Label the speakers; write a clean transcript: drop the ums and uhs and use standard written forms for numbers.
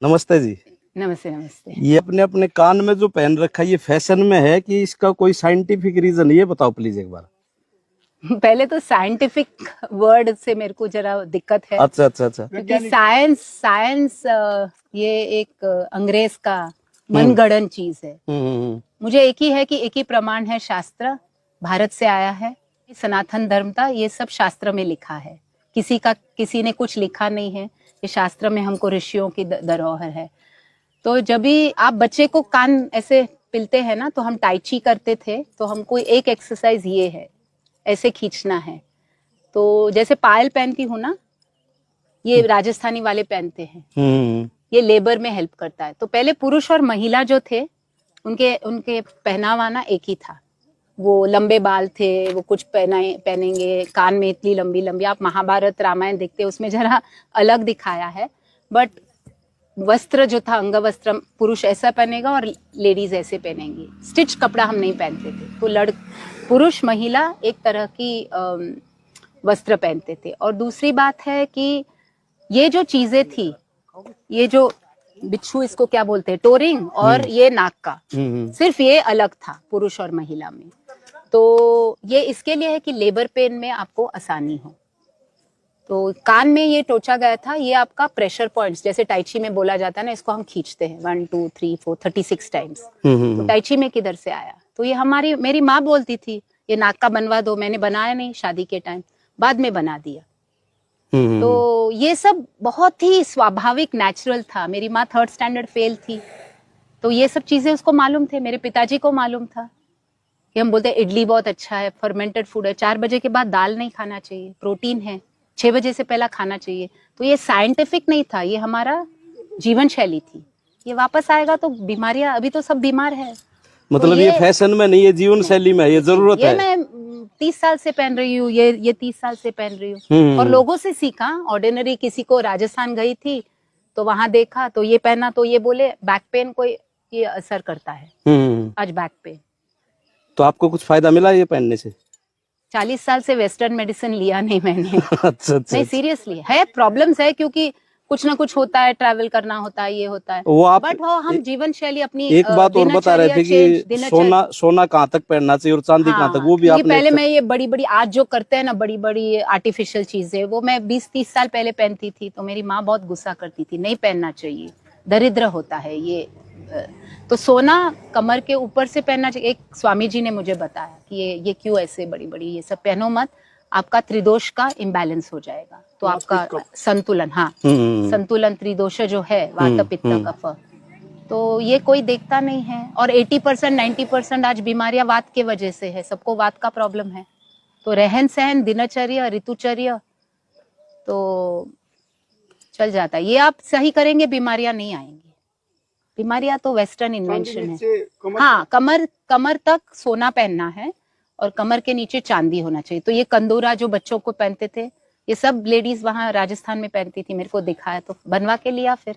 Speaker 1: नमस्ते जी।
Speaker 2: नमस्ते नमस्ते।
Speaker 1: ये अपने अपने कान में जो पहन रखा है ये फैशन में है कि इसका कोई साइंटिफिक रीजन, ये बताओ प्लीज एक बार।
Speaker 2: पहले तो साइंटिफिक वर्ड से मेरे को जरा दिक्कत है।
Speaker 1: अच्छा अच्छा अच्छा।
Speaker 2: क्योंकि साइंस साइंस ये एक अंग्रेज का मनगढ़ंत चीज है। मुझे एक ही है कि एक ही प्रमाण है, शास्त्र भारत से आया है। सनातन धर्म था, ये सब शास्त्र में लिखा है। किसी ने कुछ लिखा नहीं है, ये शास्त्र में हमको ऋषियों की धरोहर है। तो जब भी आप बच्चे को कान ऐसे पिलते हैं ना, तो हम टाइची करते थे, तो हमको एक एक्सरसाइज ये है, ऐसे खींचना है। तो जैसे पायल पहनती हूँ ना, ये राजस्थानी वाले पहनते हैं, ये लेबर में हेल्प करता है। तो पहले पुरुष और महिला जो थे उनके पहनावा ना एक ही था। वो लंबे बाल थे, वो कुछ पहनेंगे, कान में इतनी लंबी लंबी। आप महाभारत रामायण देखते उसमें जरा अलग दिखाया है, बट वस्त्र जो था, अंग वस्त्र, पुरुष ऐसा पहनेगा और लेडीज ऐसे पहनेंगी। स्टिच कपड़ा हम नहीं पहनते थे। तो पुरुष महिला एक तरह की वस्त्र पहनते थे। और दूसरी बात है कि ये जो चीजें थी, ये जो बिच्छू, इसको क्या बोलते हैं, टोरिंग, और ये नाक का, सिर्फ ये अलग था पुरुष और महिला में। तो ये इसके लिए है कि लेबर पेन में आपको आसानी हो। तो कान में ये टोचा गया था, ये आपका प्रेशर पॉइंट्स, जैसे टाइची में बोला जाता है ना, इसको हम खींचते हैं 1 2 3 4 36 टाइम्स। तो टाइची में किधर से आया? तो ये मेरी माँ बोलती थी ये नाक का बनवा दो। मैंने बनाया नहीं शादी के टाइम, बाद में बना दिया। तो ये सब बहुत ही स्वाभाविक, नेचुरल था। मेरी माँ 3rd स्टैंडर्ड फेल थी, तो ये सब चीजें उसको मालूम थे। मेरे पिताजी को मालूम था कि हम बोलते हैं इडली बहुत अच्छा है, फर्मेंटेड फूड है, 4 बजे के बाद दाल नहीं खाना चाहिए, प्रोटीन है, 6 बजे से पहला खाना चाहिए। तो ये साइंटिफिक नहीं था, ये हमारा जीवन शैली थी। ये वापस आएगा तो बीमारियां, अभी तो सब बीमार है।
Speaker 1: मतलब तो ये फैशन में नहीं, ये जीवन शैली में, ये जरूरत है।
Speaker 2: ये मैं 30 साल से पहन रही हूँ, ये 30 साल से पहन रही हूँ, और लोगों से सीखा। ऑर्डिनरी किसी को, राजस्थान गई थी तो वहां देखा तो ये पहना, तो ये बोले बैक पेन को ये असर करता है आज, बैक पेन।
Speaker 1: तो आपको कुछ फायदा मिला ये पहनने से?
Speaker 2: 40 साल से वेस्टर्न मेडिसिन लिया नहीं मैंने।
Speaker 1: अच्छा,
Speaker 2: नहीं, सीरियसली है, प्रॉब्लम्स है, क्योंकि कुछ ना कुछ होता है, ट्रैवल करना होता है, ये होता है।
Speaker 1: वो आप,
Speaker 2: बट हम जीवन शैली अपनी,
Speaker 1: एक बात और बता रहे थे कि सोना कहाँ तक पहनना चाहिए और चांदी कहाँ तक, वो भी आपने।
Speaker 2: पहले मैं ये बड़ी बड़ी, आज जो करते हैं ना बड़ी बड़ी आर्टिफिशियल चीजें, वो मैं 20-30 साल पहले पहनती थी। तो मेरी माँ बहुत गुस्सा करती थी, नहीं पहनना चाहिए, दरिद्र होता है ये। तो सोना कमर के ऊपर से पहनना चाहिए। एक स्वामी जी ने मुझे बताया कि ये क्यों ऐसे बड़ी बड़ी ये सब पहनो मत, आपका त्रिदोष का इम्बैलेंस हो जाएगा। तो आपका संतुलन, हाँ, संतुलन त्रिदोष जो है, वात पित्त कफ, तो ये कोई देखता नहीं है। और 80% 90% आज बीमारियां वात के वजह से है, सबको वात का प्रॉब्लम है। तो रहन सहन, दिनचर्या, ऋतुचर्या तो चल जाता है। ये आप सही करेंगे, बीमारियां नहीं आएंगी। बीमारियां तो वेस्टर्न इन्वेंशन है। हाँ, कमर तक सोना पहनना है और कमर के नीचे चांदी होना चाहिए। तो ये कंदूरा जो बच्चों को पहनते थे, ये सब लेडीज वहां राजस्थान में पहनती थी। मेरे को दिखाया तो बनवा के लिया फिर।